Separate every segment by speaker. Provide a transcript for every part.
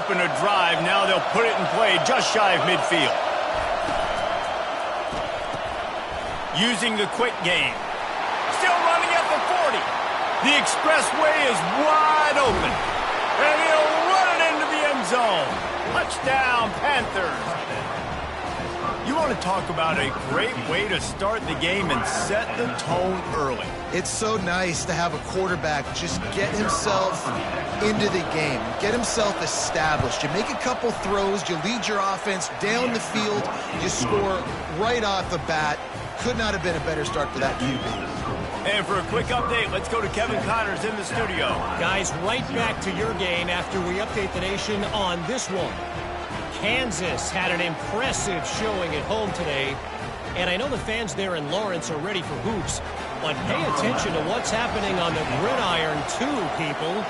Speaker 1: open a drive. Now they'll put it in play just shy of midfield. Using the quick game. Still running at the 40. The expressway is wide open. And he'll run it into the end zone. Touchdown, Panthers. You want to talk about a great way to start the game and set the tone early.
Speaker 2: It's so nice to have a quarterback just get himself into the game, get himself established. You make a couple throws, you lead your offense down the field, you score right off the bat. Could not have been a better start for that QB.
Speaker 1: And for a quick update, let's go to Kevin Connors in the studio.
Speaker 3: Guys, right back to your game after we update the nation on this one. Kansas had an impressive showing at home today, and I know the fans there in Lawrence are ready for hoops, but pay attention to what's happening on the gridiron too, people.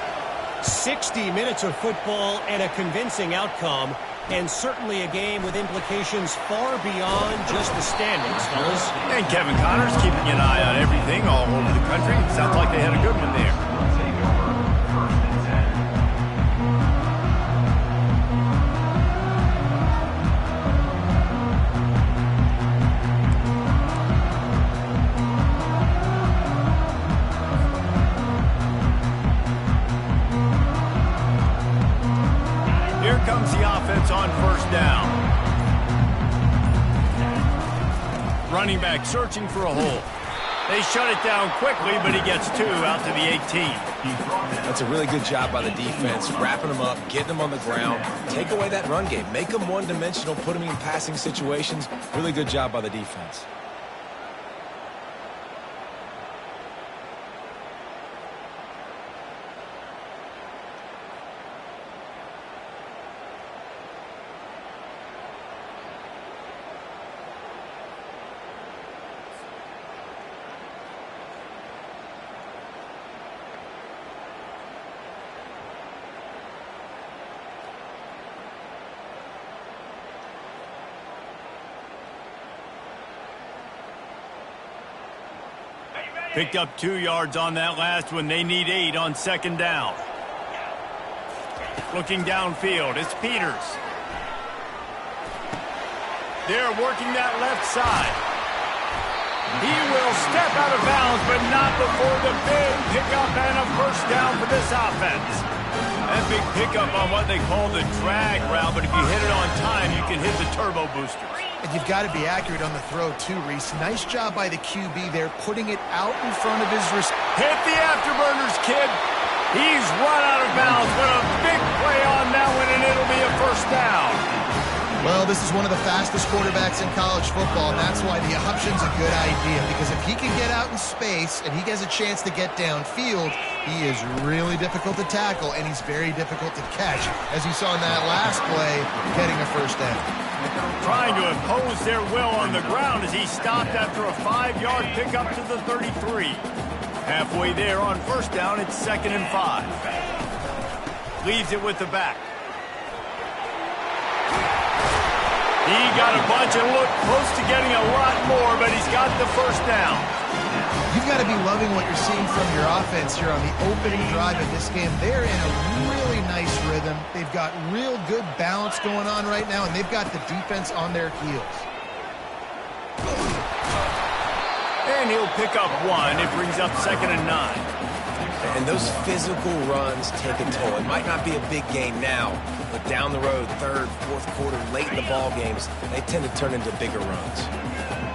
Speaker 3: 60 minutes of football and a convincing outcome, and certainly a game with implications far beyond just the standings, fellas.
Speaker 1: And Kevin Connors keeping an eye on everything all over the country. Sounds like they had a good one there. Comes the offense on first down. Running back searching for a hole. They shut it down quickly, but he gets 2 out to the 18.
Speaker 4: That's a really good job by the defense, wrapping them up, getting them on the ground. Take away that run game. Make them one-dimensional, put them in passing situations. Really good job by the defense.
Speaker 1: Picked up 2 yards on that last one. They need 8 on second down. Looking downfield, it's Peters. They're working that left side. He will step out of bounds, but not before the big pickup and a first down for this offense. That big pickup on what they call the drag route, but if you hit it on time, you can hit the turbo boosters.
Speaker 2: And you've got to be accurate on the throw, too, Reese. Nice job by the QB there, putting it out in front of his wrist.
Speaker 1: Hit the afterburners, kid. He's run out of bounds, but a big play on that one, and it'll be a first down.
Speaker 2: Well, this is one of the fastest quarterbacks in college football, and that's why the option's a good idea, because if he can get out in space and he has a chance to get downfield, he is really difficult to tackle, and he's very difficult to catch, as you saw in that last play, getting a first down.
Speaker 1: Trying to impose their will on the ground as he stopped after a 5-yard pickup to the 33. Halfway there on first down, it's 2nd and 5. Leaves it with the back. He got a bunch and looked close to getting a lot more, but he's got the first down.
Speaker 2: You've got to be loving what you're seeing from your offense here on the opening drive of this game. They're in a really nice rhythm. They've got real good balance going on right now, and they've got the defense on their heels.
Speaker 1: And he'll pick up 1. It brings up 2nd and 9.
Speaker 4: And those physical runs take a toll. It might not be a big game now, but down the road, 3rd, 4th quarter, late in the ball games, they tend to turn into bigger runs.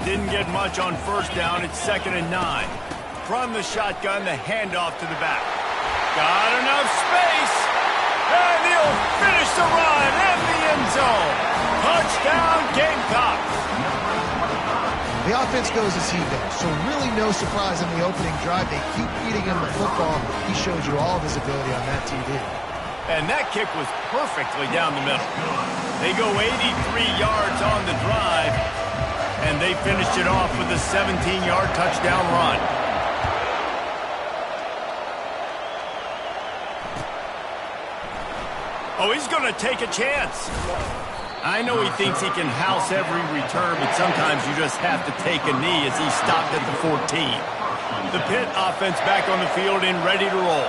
Speaker 1: Didn't get much on first down. It's 2nd and 9. From the shotgun, the handoff to the back. Got enough space. And he'll finish the run in the end zone. Touchdown, Gamecocks.
Speaker 2: The offense goes as he goes, so really no surprise in the opening drive. They keep feeding him the football. He showed you all of his ability on that TV.
Speaker 1: And that kick was perfectly down the middle. They go 83 yards on the drive, and they finished it off with a 17-yard touchdown run. Oh, he's going to take a chance. I know he thinks he can house every return, but sometimes you just have to take a knee as he stopped at the 14. The Pitt offense back on the field and ready to roll.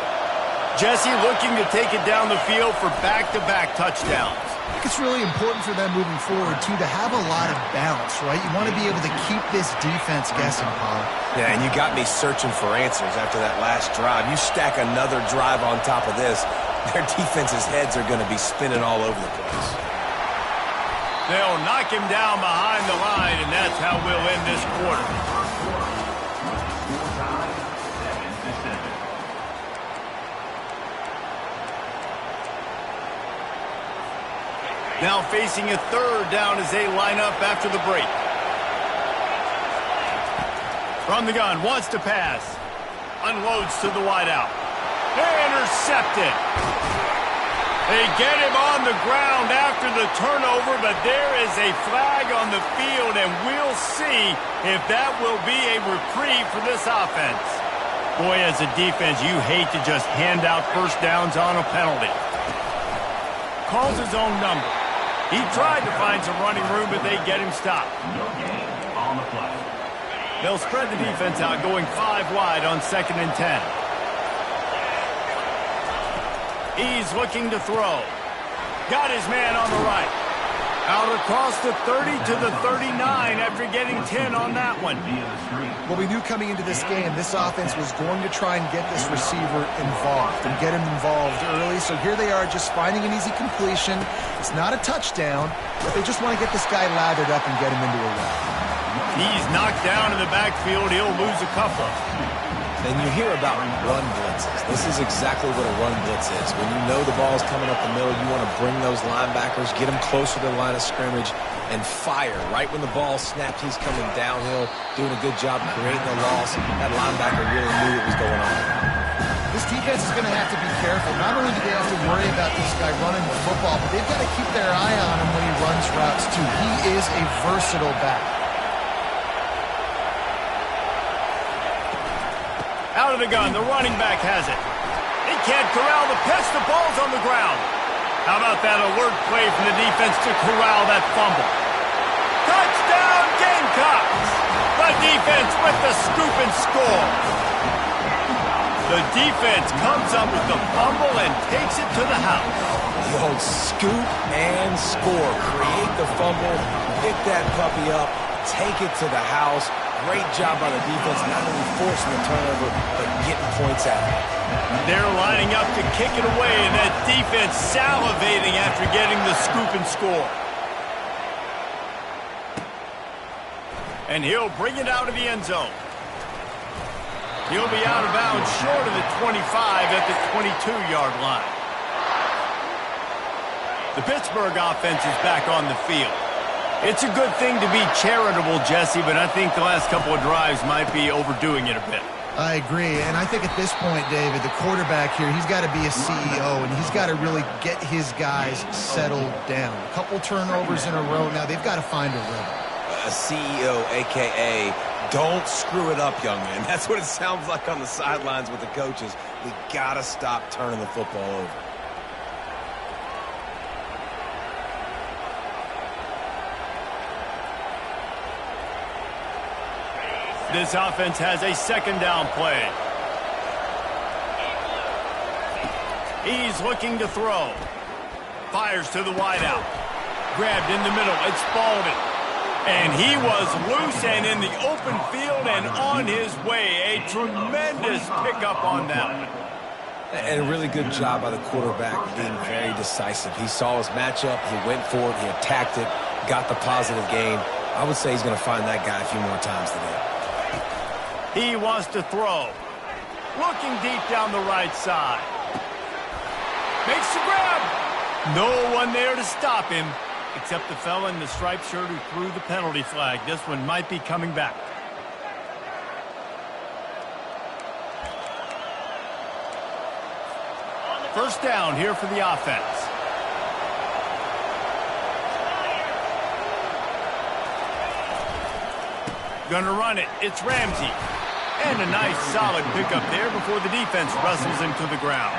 Speaker 1: Jesse looking to take it down the field for back-to-back touchdowns.
Speaker 2: I think it's really important for them moving forward, too, to have a lot of balance, right? You want to be able to keep this defense guessing, Paul.
Speaker 4: Yeah, and you got me searching for answers after that last drive. You stack another drive on top of this, their defense's heads are going to be spinning all over the place.
Speaker 1: They'll knock him down behind the line, and that's how we'll end this quarter. Now facing a third down as they line up after the break. From the gun, wants to pass. Unloads to the wideout. Intercepted. They get him on the ground after the turnover, but there is a flag on the field, and we'll see if that will be a reprieve for this offense. Boy, as a defense, you hate to just hand out first downs on a penalty. Calls his own number. He tried to find some running room, but they get him stopped. They'll spread the defense out, going 5 wide on 2nd and 10. He's looking to throw. Got his man on the right. Out across the 30 to the 39 after getting 10 on that one.
Speaker 2: Well, we knew coming into this game, this offense was going to try and get this receiver involved and get him involved early. So here they are just finding an easy completion. It's not a touchdown, but they just want to get this guy lathered up and get him into a run.
Speaker 1: He's knocked down in the backfield. He'll lose a couple.
Speaker 4: And you hear about run blitzes. This is exactly what a run blitz is. When you know the ball's coming up the middle, you want to bring those linebackers, get them closer to the line of scrimmage, and fire. Right when the ball snaps, he's coming downhill, doing a good job creating a loss. That linebacker really knew what was going on.
Speaker 2: This defense is going to have to be careful. Not only do they have to worry about this guy running the football, but they've got to keep their eye on him when he runs routes, too. He is a versatile back.
Speaker 1: Out of the gun, the running back has it. He can't corral the pitch, the ball's on the ground. How about that alert play from the defense to corral that fumble? Touchdown, Gamecocks! The defense with the scoop and score. The defense comes up with the fumble and takes it to the house.
Speaker 4: The old scoop and score. Create the fumble, pick that puppy up, take it to the house. Great job by the defense, not only forcing the turnover, but getting points out.
Speaker 1: They're lining up to kick it away, and that defense salivating after getting the scoop and score. And he'll bring it out of the end zone. He'll be out of bounds short of the 25 at the 22-yard line. The Pittsburgh offense is back on the field. It's a good thing to be charitable, Jesse, but I think the last couple of drives might be overdoing it a bit.
Speaker 2: I agree, and I think at this point, David, the quarterback here, he's got to be a CEO, and he's got to really get his guys settled down. A couple turnovers in a row now. They've got to find a rhythm.
Speaker 4: A CEO, a.k.a. don't screw it up, young man. That's what it sounds like on the sidelines with the coaches. We got to stop turning the football over.
Speaker 1: This offense has a 2nd down play. He's looking to throw. Fires to the wideout. Grabbed in the middle. It's Spalding. And he was loose and in the open field and on his way. A tremendous pickup on that one.
Speaker 4: And a really good job by the quarterback being very decisive. He saw his matchup. He went for it. He attacked it. Got the positive gain. I would say he's going to find that guy a few more times today.
Speaker 1: He wants to throw. Looking deep down the right side. Makes the grab. No one there to stop him, except the fella in the striped shirt who threw the penalty flag. This one might be coming back. First down here for the offense. Gonna run it. It's Ramsey. And a nice solid pickup there before the defense wrestles him to the ground.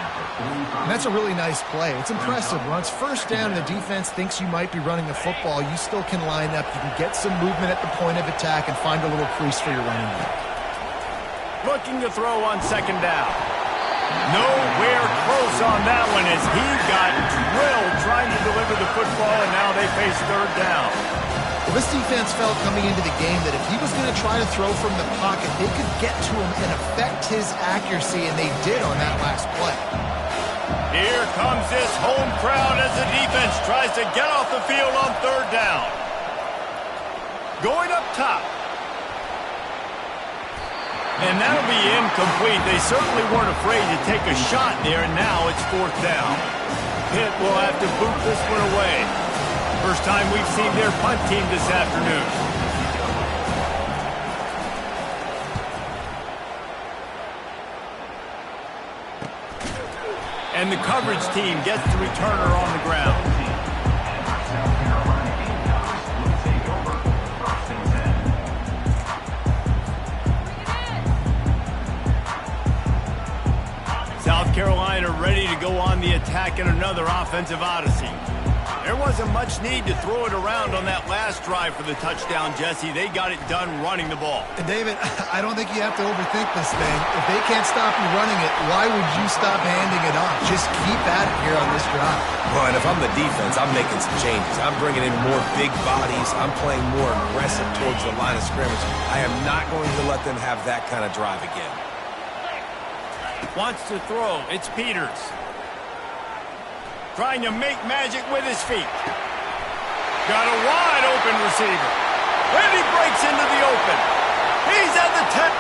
Speaker 2: And that's a really nice play. It's impressive. When it's first down and the defense thinks you might be running the football, you still can line up. You can get some movement at the point of attack and find a little crease for your running back.
Speaker 1: Looking to throw on 2nd down. Nowhere close on that one as he got drilled trying to deliver the football, and now they face third down.
Speaker 2: Well, this defense felt coming into the game that if he was going to try to throw from the pocket, they could get to him and affect his accuracy, and they did on that last play.
Speaker 1: Here comes this home crowd as the defense tries to get off the field on third down. Going up top. And that'll be incomplete. They certainly weren't afraid to take a shot there, and now it's fourth down. Pitt will have to boot this one away. First time we've seen their punt team this afternoon. And the coverage team gets the returner on the ground. South Carolina ready to go on the attack in another offensive odyssey. There wasn't much need to throw it around on that last drive for the touchdown, Jesse. They got it done running the ball.
Speaker 2: And David, I don't think you have to overthink this thing. If they can't stop you running it, why would you stop handing it off? Just keep at it here on this drive.
Speaker 4: Well, and if I'm the defense, I'm making some changes. I'm bringing in more big bodies. I'm playing more aggressive towards the line of scrimmage. I am not going to let them have that kind of drive again.
Speaker 1: Wants to throw. It's Peters. Trying to make magic with his feet. Got a wide open receiver. And he breaks into the open. He's at the 10.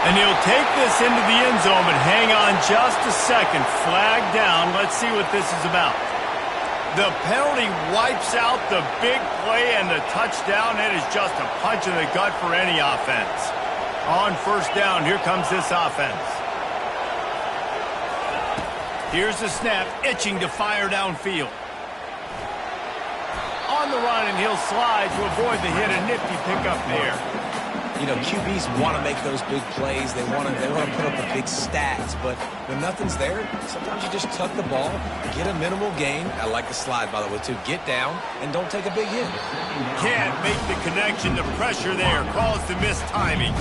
Speaker 1: And he'll take this into the end zone, but hang on just a second. Flag down. Let's see what this is about. The penalty wipes out the big play and the touchdown. It is just a punch in the gut for any offense. On first down, here comes this offense. Here's the snap, itching to fire downfield. On the run, and he'll slide to avoid the hit. A nifty pickup there.
Speaker 4: You know, QBs want to make those big plays. They want to put up the big stats. But when nothing's there, sometimes you just tuck the ball, get a minimal gain. I like the slide, by the way, too. Get down and don't take a big hit.
Speaker 1: Can't make the connection. The pressure there caused the missed timing.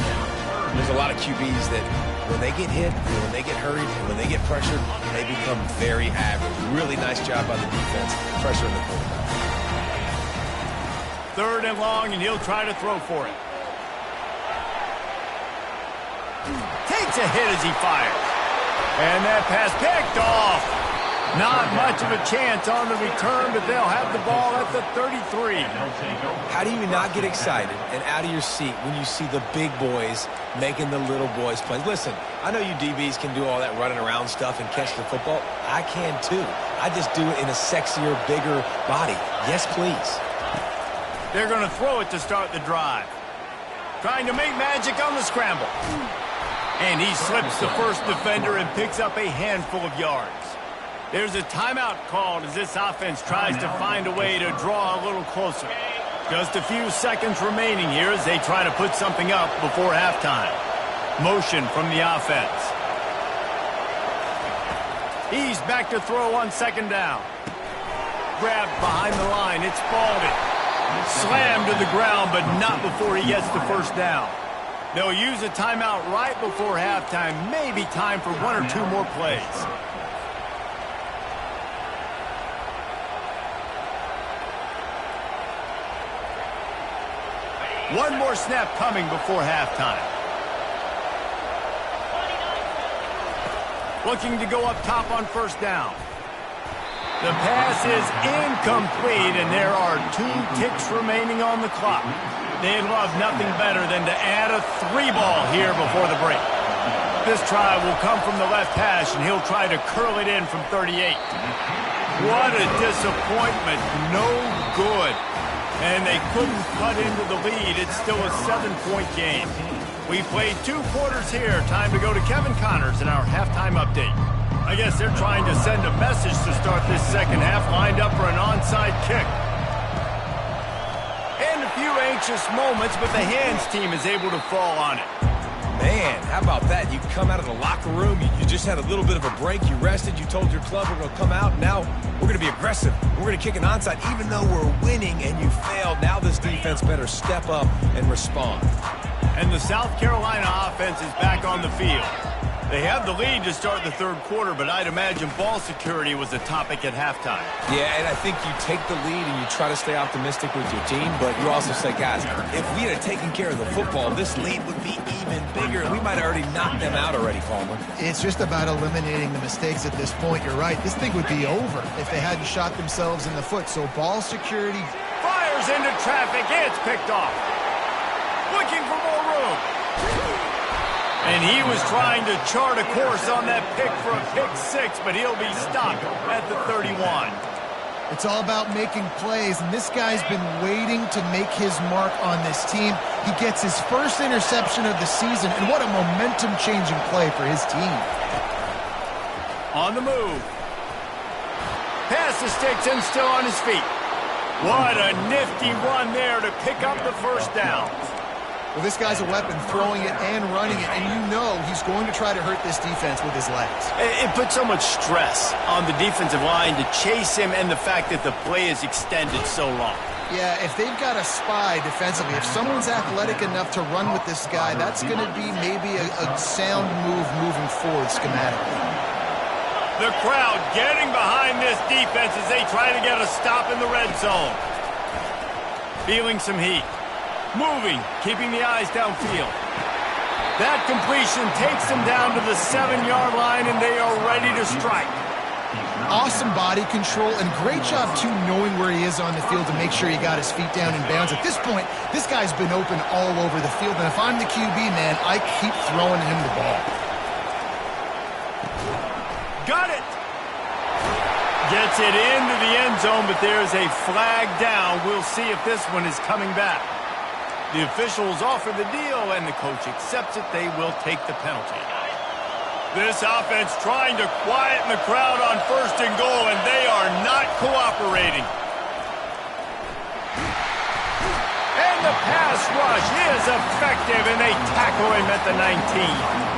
Speaker 4: There's a lot of QBs that when they get hit, when they get hurried, and when they get pressured, they become very average. Really nice job by the defense, pressuring the quarterback.
Speaker 1: Third and long, and he'll try to throw for it. Takes a hit as he fires. And that pass picked off. Not much of a chance on the return, but they'll have the ball at the 33.
Speaker 4: How do you not get excited and out of your seat when you see the big boys making the little boys play? Listen, I know you DBs can do all that running around stuff and catch the football. I can too. I just do it in a sexier, bigger body. Yes, please.
Speaker 1: They're going to throw it to start the drive. Trying to make magic on the scramble. And he slips the first defender and picks up a handful of yards. There's a timeout called as this offense tries to find a way to draw a little closer. Just a few seconds remaining here as they try to put something up before halftime. Motion from the offense. He's back to throw on second down. Grabbed behind the line. It's Spalding. Slammed to the ground, but not before he gets the first down. They'll use a timeout right before halftime. Maybe time for one or two more plays. One more snap coming before halftime. Looking to go up top on first down. The pass is incomplete, and there are 2 ticks remaining on the clock. They'd love nothing better than to add a 3-ball here before the break. This try will come from the left hash, and he'll try to curl it in from 38. What a disappointment. No good. And they couldn't cut into the lead. It's still a 7-point game. We played 2 quarters here. Time to go to Kevin Connors in our halftime update. I guess they're trying to send a message to start this second half, lined up for an onside kick. And a few anxious moments, but the hands team is able to fall on it.
Speaker 4: Man, how about that? You come out of the locker room, you just had a little bit of a break, you rested, you told your club we're going to come out, now we're going to be aggressive. We're going to kick an onside, even though we're winning and you failed. Now this defense better step up and respond.
Speaker 1: And the South Carolina offense is back on the field. They have the lead to start the third quarter, but I'd imagine ball security was a topic at halftime.
Speaker 4: Yeah, and I think you take the lead and you try to stay optimistic with your team, but you also say, guys, if we had taken care of the football, this lead would be even bigger. We might have already knocked them out already, Palmer.
Speaker 2: It's just about eliminating the mistakes at this point. You're right. This thing would be over if they hadn't shot themselves in the foot. So ball security.
Speaker 1: Fires into traffic. It's picked off. Looking for more room. And he was trying to chart a course on that pick for a pick six, but he'll be stopped at the 31.
Speaker 2: It's all about making plays, and this guy's been waiting to make his mark on this team. He gets his first interception of the season, and what a momentum-changing play for his team.
Speaker 1: On the move. Pass the sticks and still on his feet. What a nifty run there to pick up the first down.
Speaker 2: Well, this guy's a weapon, throwing it and running it, and you know he's going to try to hurt this defense with his legs.
Speaker 1: It puts so much stress on the defensive line to chase him and the fact that the play is extended so long.
Speaker 2: Yeah, if they've got a spy defensively, if someone's athletic enough to run with this guy, that's going to be maybe a sound move moving forward schematically.
Speaker 1: The crowd getting behind this defense as they try to get a stop in the red zone. Feeling some heat. Moving, keeping the eyes downfield. That completion takes them down to the 7-yard line, and they are ready to strike.
Speaker 2: Awesome body control, and great job, too, knowing where he is on the field to make sure he got his feet down in bounds. At this point, this guy's been open all over the field, and if I'm the QB, man, I keep throwing him the ball.
Speaker 1: Got it! Gets it into the end zone, but there's a flag down. We'll see if this one is coming back. The officials offer the deal, and the coach accepts it. They will take the penalty. This offense trying to quieten the crowd on first and goal, and they are not cooperating. And the pass rush is effective, and they tackle him at the 19.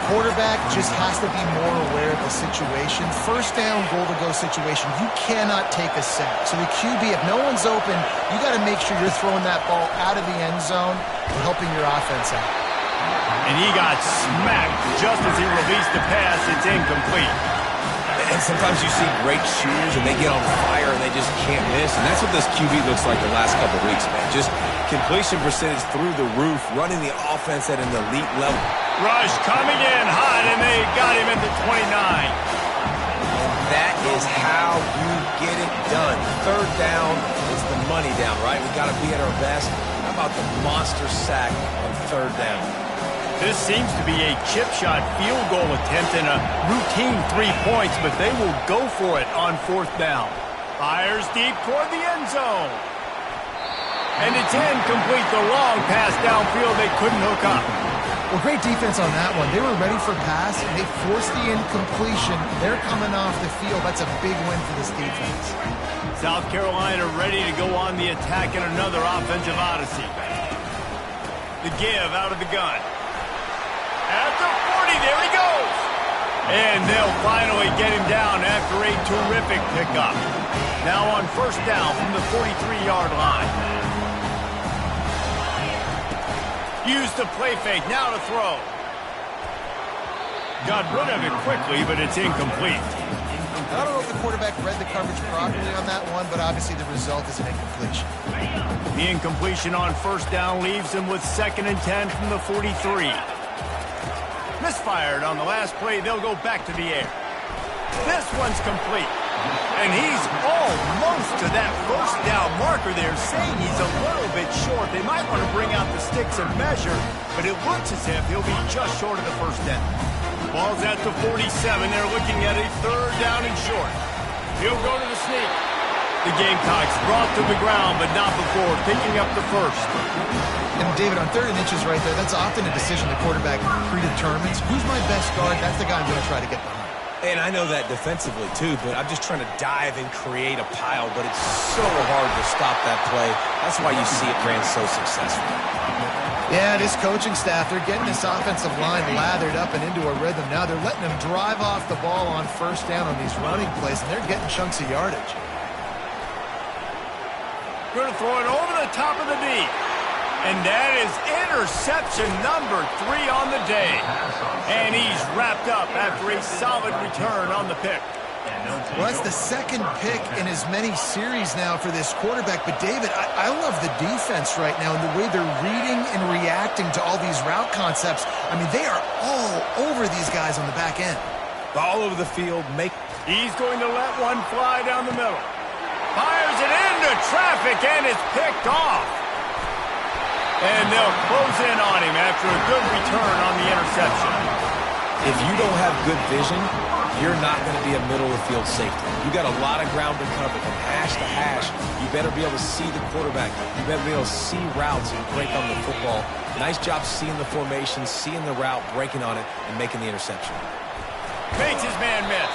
Speaker 2: Quarterback just has to be more aware of the situation. First down, goal-to-go situation. You cannot take a sack. So the QB, if no one's open, you got to make sure you're throwing that ball out of the end zone and helping your offense out.
Speaker 1: And he got smacked just as he released the pass. It's incomplete.
Speaker 4: And sometimes you see great shooters, and they get on fire, and they just can't miss. And that's what this QB looks like the last couple of weeks, man. Just completion percentage through the roof, running the offense at an elite level.
Speaker 1: Rush coming in hot, and they got him at the 29.
Speaker 4: And that is how you get it done. Third down is the money down, right? We got to be at our best. How about the monster sack on third down?
Speaker 1: This seems to be a chip shot field goal attempt and a routine 3 points, but they will go for it on fourth down. Fires deep toward the end zone. And it's incomplete. The long pass downfield, they couldn't hook up.
Speaker 2: Well, great defense on that one. They were ready for pass, and they forced the incompletion. They're coming off the field. That's a big win for this defense.
Speaker 1: South Carolina ready to go on the attack in another offensive odyssey. The give out of the gun. At the 40, there he goes. And they'll finally get him down after a terrific pickup. Now on first down from the 43-yard line. Use the play fake, now to throw. Got rid of it quickly, but it's incomplete.
Speaker 2: I don't know if the quarterback read the coverage properly on that one, but obviously the result is an incompletion.
Speaker 1: The incompletion on first down leaves him with 2nd and 10 from the 43. Misfired on the last play, they'll go back to the air. This one's complete. And he's almost to that first down marker there, saying he's a little bit short. They might want to bring out the sticks and measure, but it looks as if he'll be just short of the first down. Ball's at the 47. They're looking at a third down and short. He'll go to the sneak. The Gamecocks brought to the ground, but not before picking up the first.
Speaker 2: And David, on 3rd and inches right there, that's often a decision the quarterback predetermines. Who's my best guard? That's the guy I'm going to try to get behind.
Speaker 4: And I know that defensively, too, but I'm just trying to dive and create a pile, but it's so hard to stop that play. That's why you see it ran so successful.
Speaker 2: Yeah, this coaching staff, they're getting this offensive line lathered up and into a rhythm. Now they're letting them drive off the ball on first down on these running plays, and they're getting chunks of yardage.
Speaker 1: Going to throw it over the top of the D. And that is interception number 3 on the day. And he's wrapped up after a solid return on the pick.
Speaker 2: Well, that's the second pick in as many series now for this quarterback. But, David, I love the defense right now and the way they're reading and reacting to all these route concepts. I mean, they are all over these guys on the back end.
Speaker 4: All over the field.
Speaker 1: He's going to let one fly down the middle. Fires it into traffic, and it's picked off. And they'll close in on him after a good return on the interception.
Speaker 4: If you don't have good vision, you're not going to be a middle-of-the-field safety. You got a lot of ground to cover from hash to hash. You better be able to see the quarterback. You better be able to see routes and break on the football. Nice job seeing the formation, seeing the route, breaking on it, and making the interception.
Speaker 1: Makes his man miss.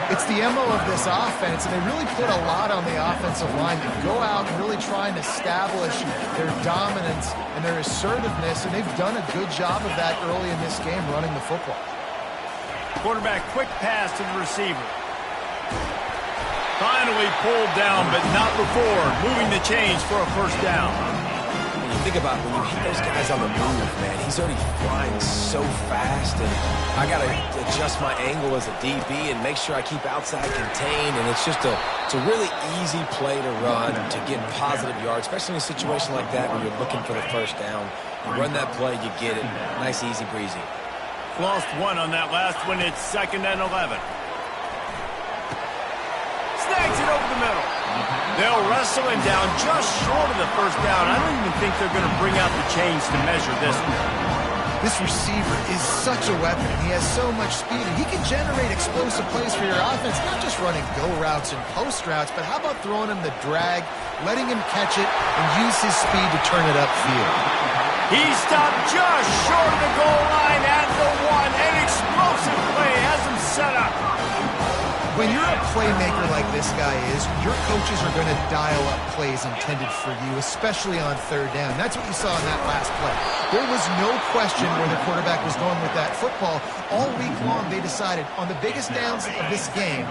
Speaker 2: It's the MO of this offense, and they really put a lot on the offensive line to go out and really try and establish their dominance and their assertiveness, and they've done a good job of that early in this game running the football.
Speaker 1: Quarterback quick pass to the receiver. Finally pulled down, but not before moving the chains for a first down.
Speaker 4: When you think about when you hit those guys on the move, man, he's already flying so fast, and I got to adjust my angle as a DB and make sure I keep outside contained, and it's a really easy play to run to get positive yards, especially in a situation like that when you're looking for the first down. You run that play, you get it. Nice, easy breezy.
Speaker 1: Lost one on that last one. It's 2nd and 11. Snags it over the middle. They'll wrestle him down just short of the first down. I don't even think they're going to bring out the chains to measure this one.
Speaker 2: This receiver is such a weapon. He has so much speed, and he can generate explosive plays for your offense, not just running go routes and post routes, but how about throwing him the drag, letting him catch it, and use his speed to turn it upfield.
Speaker 1: He stopped just short of the goal line at the 1. An explosive play has him set up.
Speaker 2: When you're a playmaker like this guy is, your coaches are going to dial up plays intended for you, especially on 3rd down. That's what you saw in that last play. There was no question where the quarterback was going with that football. All week long, they decided on the biggest downs of this game,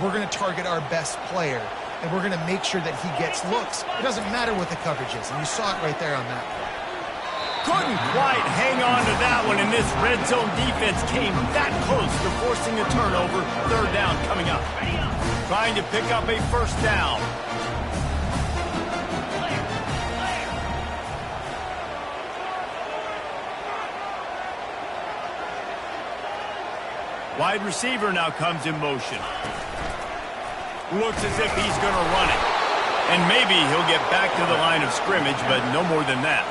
Speaker 2: we're going to target our best player, and we're going to make sure that he gets looks. It doesn't matter what the coverage is, and you saw it right there on that play.
Speaker 1: Couldn't quite hang on to that one, and this red zone defense came that close to forcing a turnover. 3rd down coming up. Trying to pick up a first down. Wide receiver now comes in motion. Looks as if he's going to run it. And maybe he'll get back to the line of scrimmage, but no more than that.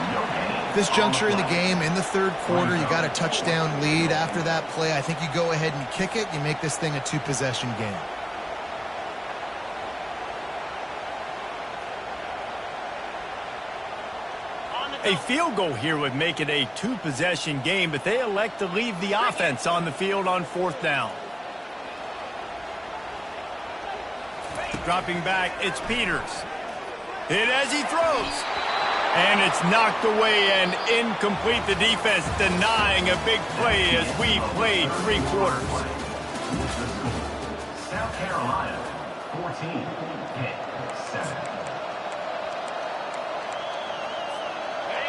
Speaker 2: This juncture in the game, in the 3rd quarter, you got a touchdown lead. After that play, I think you go ahead and kick it. You make this thing a 2-possession game.
Speaker 1: A field goal here would make it a 2-possession game, but they elect to leave the offense on the field on 4th down. Dropping back, it's Peters. Hit as he throws. And it's knocked away and incomplete. The defense denying a big play as we played 3 quarters.
Speaker 5: South Carolina, 14, Pitt, 7.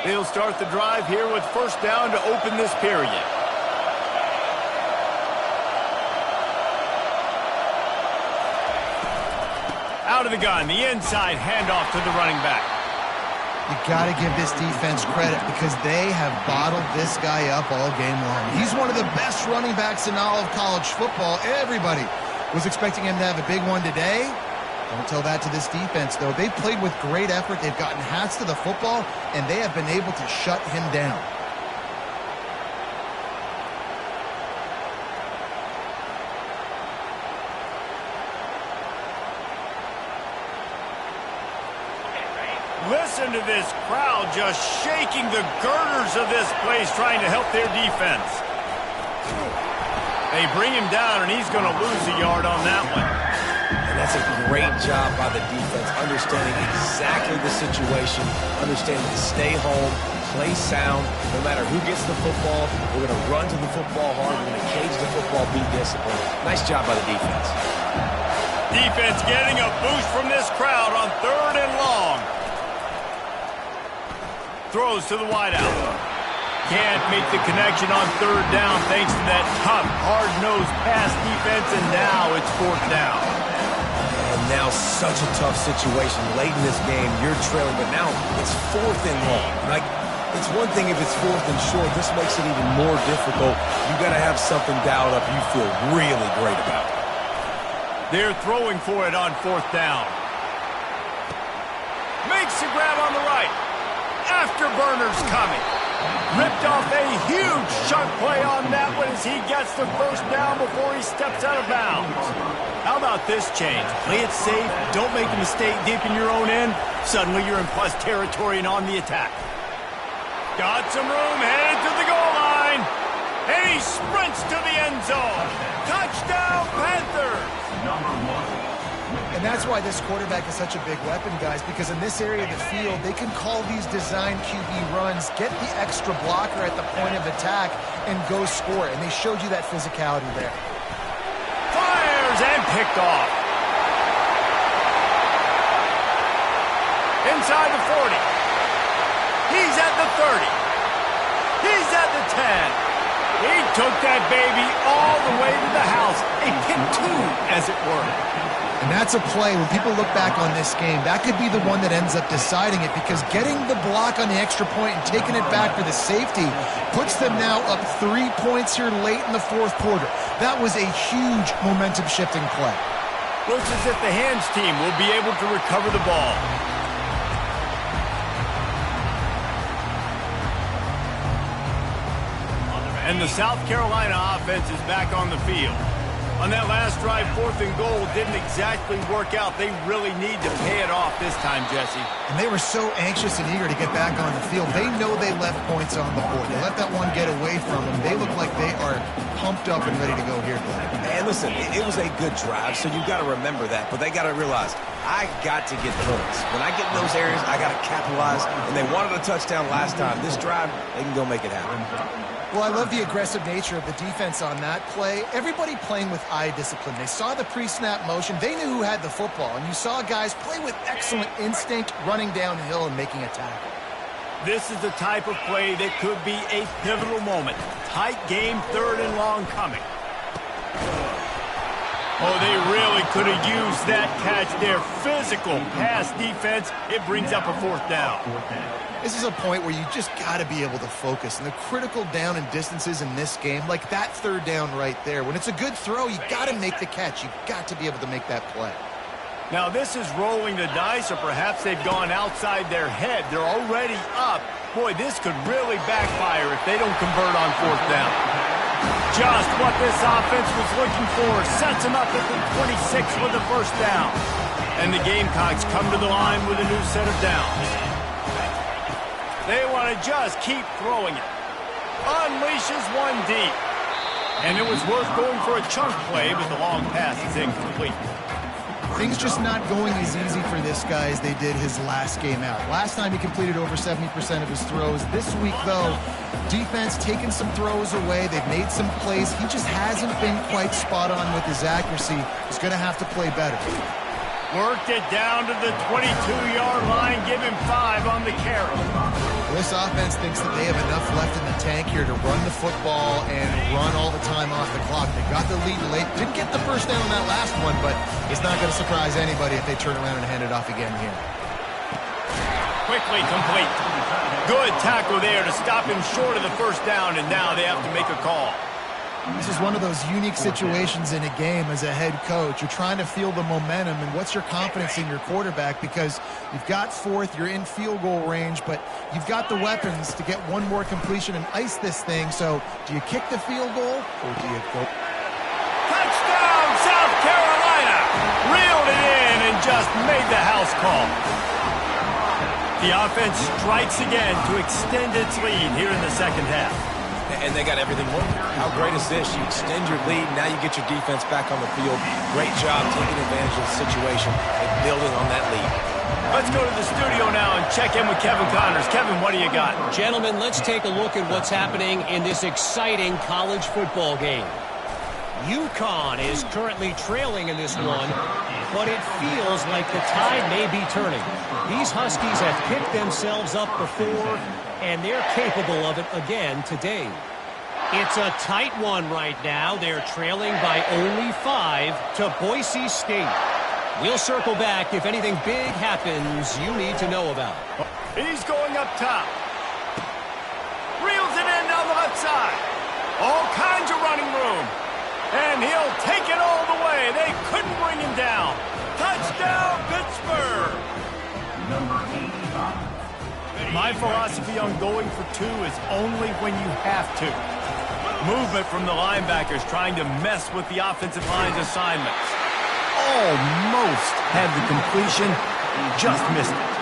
Speaker 1: They'll start the drive here with first down to open this period. Out of the gun, the inside handoff to the running back.
Speaker 2: You got to give this defense credit because they have bottled this guy up all game long. He's one of the best running backs in all of college football. Everybody was expecting him to have a big one today. Don't tell that to this defense, though. They've played with great effort. They've gotten hats to the football, and they have been able to shut him down.
Speaker 1: Listen to this crowd just shaking the girders of this place, trying to help their defense. They bring him down, and he's going to lose a yard on that one.
Speaker 4: And that's a great job by the defense, understanding exactly the situation, understanding to stay home, play sound. No matter who gets the football, we're going to run to the football hard. We're going to cage the football, be disciplined. Nice job by the defense.
Speaker 1: Defense getting a boost from this crowd on 3rd and long. throws to the wideout. Can't make the connection on third down thanks to that tough, hard-nosed pass defense, and now it's fourth down.
Speaker 4: And now such a tough situation. Late in this game, you're trailing, but now it's fourth and long. Like, it's one thing if it's fourth and short. This makes it even more difficult. You got to have something dialed up you feel really great about.
Speaker 1: They're throwing for it on fourth down. Makes the grab on the right. Afterburner's coming. Ripped off a huge chunk play on that one as he gets the first down before he steps out of bounds. How about this change? Play it safe, don't make a mistake deep in your own end. Suddenly you're in plus territory and on the attack. Got some room, headed to the goal line. And he sprints to the end zone. Touchdown, Panthers!
Speaker 5: Number 1.
Speaker 2: And that's why this quarterback is such a big weapon, guys, because in this area of the field, they can call these design QB runs, get the extra blocker at the point of attack, and go score. And they showed you that physicality there.
Speaker 1: Fires and picked off. Inside the 40. He's at the 30. He's at the 10. He took that baby all the way to the house. A pick two, as it were.
Speaker 2: And that's a play, when people look back on this game, that could be the one that ends up deciding it, because getting the block on the extra point and taking it back for the safety puts them now up 3 points here late in the fourth quarter. That was a huge momentum-shifting play.
Speaker 1: Looks as if the hands team will be able to recover the ball. And the South Carolina offense is back on the field. On that last drive, 4th and goal didn't exactly work out. They really need to pay it off this time, Jesse.
Speaker 2: And they were so anxious and eager to get back on the field. They know they left points on the board. They let that one get away from them. They look like they are pumped up and ready to go here today.
Speaker 4: Man, listen, it was a good drive, so you got to remember that. But they got to realize, I got to get points. When I get in those areas, I got to capitalize. And they wanted a touchdown last time. This drive, they can go make it happen.
Speaker 2: Well, I love the aggressive nature of the defense on that play. Everybody playing with eye discipline. They saw the pre-snap motion. They knew who had the football. And you saw guys play with excellent instinct, running downhill and making a tackle.
Speaker 1: This is the type of play that could be a pivotal moment. Tight game, 3rd and long coming. Oh, they really could have used that catch there. Physical pass defense. It brings up a 4th down.
Speaker 2: This is a point where you just got to be able to focus. And the critical down and distances in this game, like that 3rd down right there, when it's a good throw, you got to make the catch. You got to be able to make that play.
Speaker 1: Now, this is rolling the dice, or perhaps they've gone outside their head. They're already up. Boy, this could really backfire if they don't convert on 4th down. Just what this offense was looking for. Sets them up at the 26 for the 1st down. And the Gamecocks come to the line with a new set of downs. They want to just keep throwing it. Unleashes one deep. And it was worth going for a chunk play, but the long pass is incomplete.
Speaker 2: Things just not going as easy for this guy as they did his last game out. Last time he completed over 70% of his throws. This week, though, defense taking some throws away. They've made some plays. He just hasn't been quite spot on with his accuracy. He's going to have to play better.
Speaker 1: Worked it down to the 22-yard line. Give him 5 on the carry.
Speaker 2: This offense thinks that they have enough left in the tank here to run the football and run all the time off the clock. They got the lead late. Didn't get the first down on that last one, but it's not going to surprise anybody if they turn around and hand it off again here.
Speaker 1: Quickly complete. Good tackle there to stop him short of the 1st down, and now they have to make a call.
Speaker 2: This is one of those unique situations in a game as a head coach. You're trying to feel the momentum, and what's your confidence in your quarterback, because you've got 4th, you're in field goal range, but you've got the weapons to get one more completion and ice this thing. So do you kick the field goal or do you go?
Speaker 1: Touchdown, South Carolina! Reeled it in and just made the house call. The offense strikes again to extend its lead here in the 2nd half.
Speaker 4: And they got everything working. How great is this? You extend your lead, now you get your defense back on the field. Great job taking advantage of the situation and building on that lead.
Speaker 1: Let's go to the studio now and check in with Kevin Connors. Kevin, what do you got?
Speaker 3: Gentlemen, let's take a look at what's happening in this exciting college football game. UConn is currently trailing in this one, but it feels like the tide may be turning. These Huskies have picked themselves up before, and they're capable of it again today. It's a tight one right now. They're trailing by only 5 to Boise State. We'll circle back if anything big happens you need to know about.
Speaker 1: He's going up top. Reels it in down the left side. All kinds of running room. And he'll take it all the way. They couldn't bring him down. Touchdown, Pittsburgh.
Speaker 5: Number 85.
Speaker 1: My philosophy on going for 2 is only when you have to. Movement from the linebackers trying to mess with the offensive line's assignments. Almost had the completion, just missed it.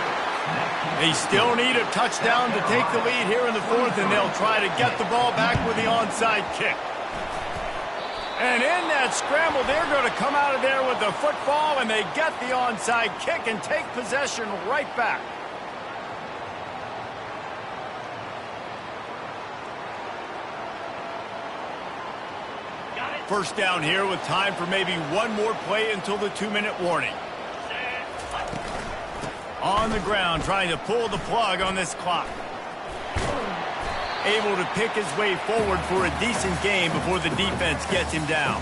Speaker 1: They still need a touchdown to take the lead here in the 4th, and they'll try to get the ball back with the onside kick. And in that scramble, they're going to come out of there with the football, and they get the onside kick and take possession right back. First down here with time for maybe one more play until the 2-minute warning. On the ground, trying to pull the plug on this clock. Able to pick his way forward for a decent game before the defense gets him down.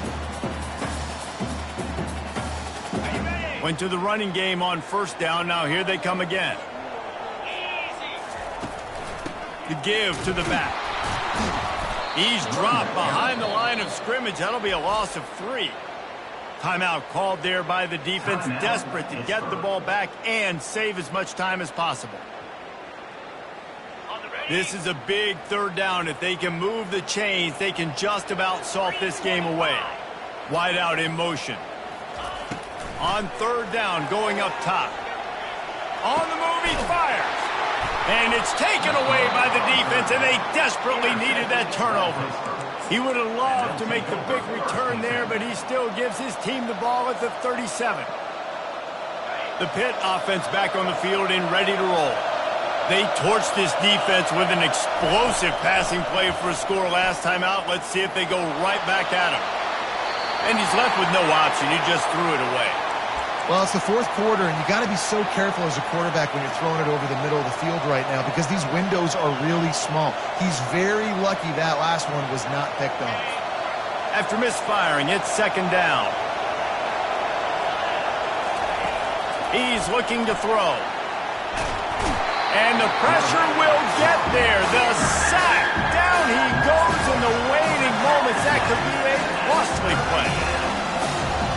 Speaker 1: Went to the running game on first down. Now here they come again. The give to the back. He's dropped behind the line of scrimmage. That'll be a loss of 3. Timeout called there by the defense, desperate to get the ball back and save as much time as possible. This is a big 3rd down. If they can move the chains, they can just about salt this game away. Wide out in motion. On 3rd down, going up top. On the move, he fires. And it's taken away by the defense, and they desperately needed that turnover. He would have loved to make the big return there, but he still gives his team the ball at the 37. The Pitt offense back on the field and ready to roll. They torched this defense with an explosive passing play for a score last time out. Let's see if they go right back at him. And he's left with no option. He just threw it away.
Speaker 2: Well, it's the 4th quarter, and you got to be so careful as a quarterback when you're throwing it over the middle of the field right now because these windows are really small. He's very lucky that last one was not picked off.
Speaker 1: After misfiring, it's 2nd down. He's looking to throw. And the pressure will get there. The sack. Down he goes in the waiting moments. That could be a costly play.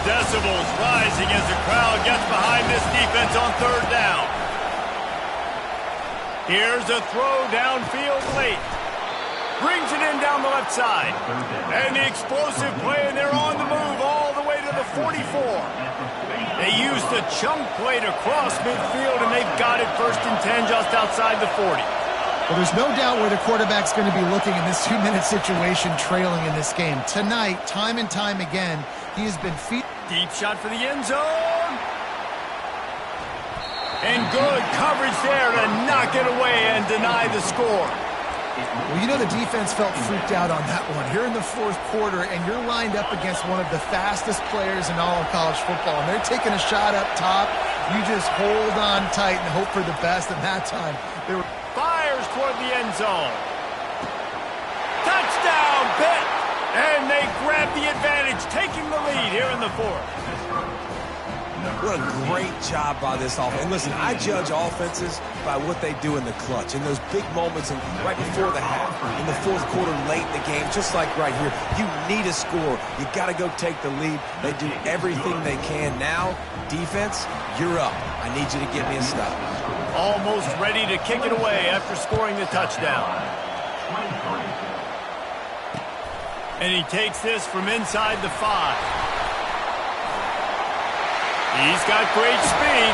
Speaker 1: Decibels rising as the crowd gets behind this defense on 3rd down. Here's a throw downfield late. Brings it in down the left side. And the explosive play, and they're on the move all the way to the 44. They used the chunk play to cross midfield, and they've got it 1st and 10 just outside the 40.
Speaker 2: Well, there's no doubt where the quarterback's going to be looking in this 2-minute situation trailing in this game. Tonight, time and time again, he has been
Speaker 1: Deep shot for the end zone. And good coverage there to knock it away and deny the score.
Speaker 2: Well, you know the defense felt freaked out on that one. Here in the 4th quarter, and you're lined up against one of the fastest players in all of college football, and they're taking a shot up top. You just hold on tight and hope for the best, and that time they were...
Speaker 1: Fires toward the end zone. Touchdown, Pitt! And they grab the advantage, taking the lead here in the 4th.
Speaker 4: What a great job by this offense. And listen, I judge offenses by what they do in the clutch, in those big moments and right before the half, in the 4th quarter, late in the game, just like right here. You need a score. You got to go take the lead. They do everything they can. Now, defense, you're up. I need you to get me a stop.
Speaker 1: Almost ready to kick it away after scoring the touchdown. And he takes this from inside the 5. He's got great speed.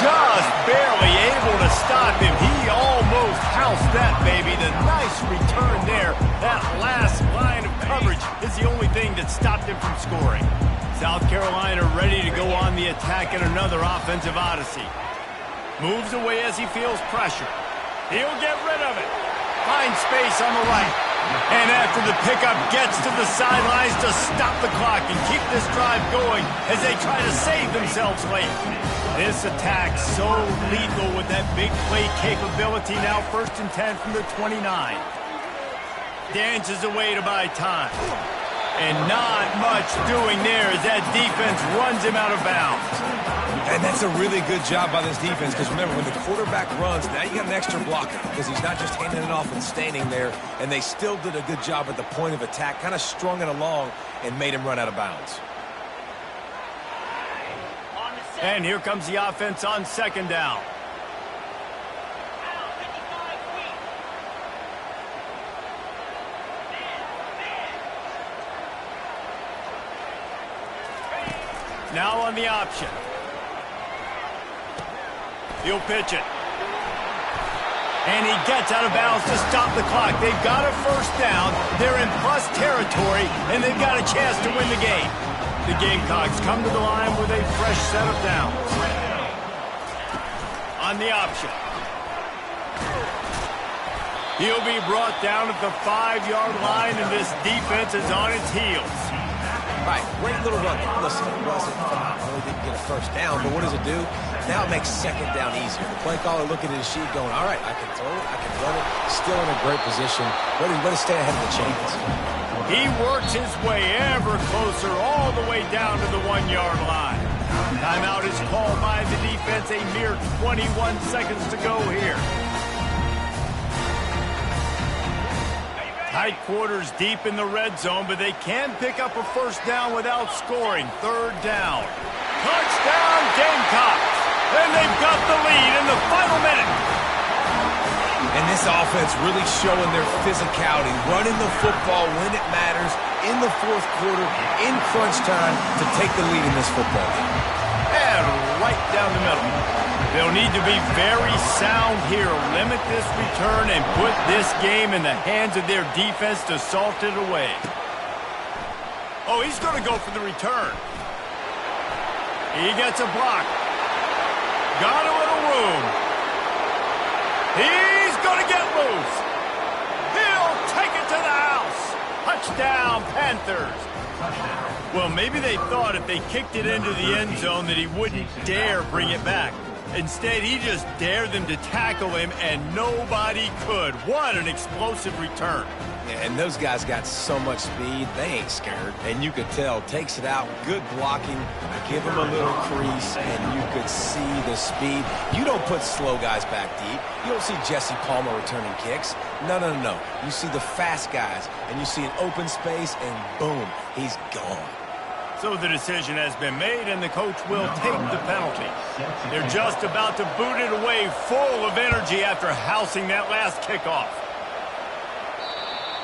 Speaker 1: Just barely able to stop him. He almost housed that baby. The nice return there. That last line of coverage is the only thing that stopped him from scoring. South Carolina ready to go on the attack in another offensive odyssey. Moves away as he feels pressure. He'll get rid of it. Finds space on the right. And after the pickup gets to the sidelines to stop the clock and keep this drive going as they try to save themselves late. This attack so lethal with that big play capability. Now 1st and 10 from the 29. Dances away to buy time. And not much doing there as that defense runs him out of bounds.
Speaker 4: And that's a really good job by this defense because remember, when the quarterback runs, now you got an extra blocker because he's not just handing it off and standing there, and they still did a good job at the point of attack, kind of strung it along and made him run out of bounds.
Speaker 1: And here comes the offense on 2nd down. Now on the option. He'll pitch it. And he gets out of bounds to stop the clock. They've got a 1st down. They're in plus territory, and they've got a chance to win the game. The Gamecocks come to the line with a fresh set of downs. On the option. He'll be brought down at the 5-yard line, and this defense is on its heels.
Speaker 4: Right, great little run. Listen, it wasn't phenomenal. Didn't get a 1st down, but what does it do? Now it makes 2nd down easier. The play caller looking at his sheet going, all right, I can throw it, I can run it. Still in a great position. Way to stay ahead of the chains.
Speaker 1: He works his way ever closer all the way down to the 1-yard line. Timeout is called by the defense. A mere 21 seconds to go here. Tight quarters deep in the red zone, but they can pick up a 1st down without scoring. 3rd down. Touchdown, Gamecocks! And they've got the lead in the final minute.
Speaker 4: And this offense really showing their physicality, running the football when it matters, in the 4th quarter, in crunch time, to take the lead in this football game.
Speaker 1: And right down the middle. They'll need to be very sound here, limit this return, and put this game in the hands of their defense to salt it away. Oh, he's going to go for the return. He gets a block. Got a little room. He's going to get loose. He'll take it to the house. Touchdown, Panthers. Well, maybe they thought if they kicked it into the end zone that he wouldn't dare bring it back. Instead, he just dared them to tackle him, and nobody could. What an explosive return.
Speaker 4: Yeah, and those guys got so much speed, they ain't scared. And you could tell, takes it out, good blocking, give him a little crease, and you could see the speed. You don't put slow guys back deep. You don't see Jesse Palmer returning kicks. No. You see the fast guys, and you see an open space, and boom, he's gone.
Speaker 1: So the decision has been made, and the coach will take the penalty. They're just about to boot it away full of energy after housing that last kickoff.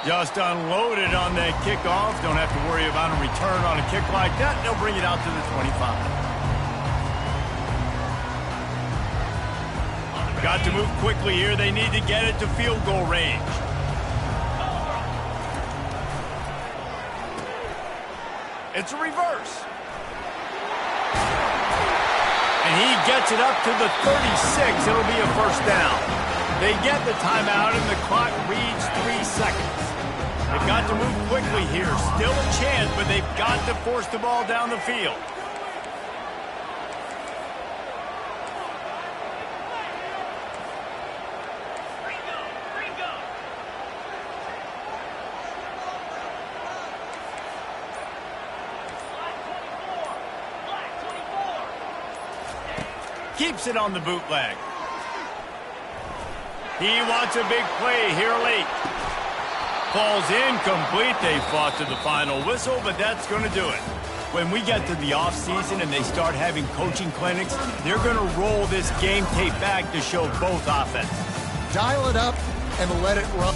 Speaker 1: Just unloaded on that kickoff. Don't have to worry about a return on a kick like that. They'll bring it out to the 25. Got to move quickly here. They need to get it to field goal range. It's a reverse. And he gets it up to the 36. It'll be a 1st down. They get the timeout, and the clock reads 3 seconds. They've got to move quickly here. Still a chance, but they've got to force the ball down the field. Keeps it on the bootleg. He wants a big play here late. Falls incomplete. They fought to the final whistle, but that's going to do it. When we get to the offseason and they start having coaching clinics, they're going to roll this game tape back to show both offenses.
Speaker 2: Dial it up and let it run.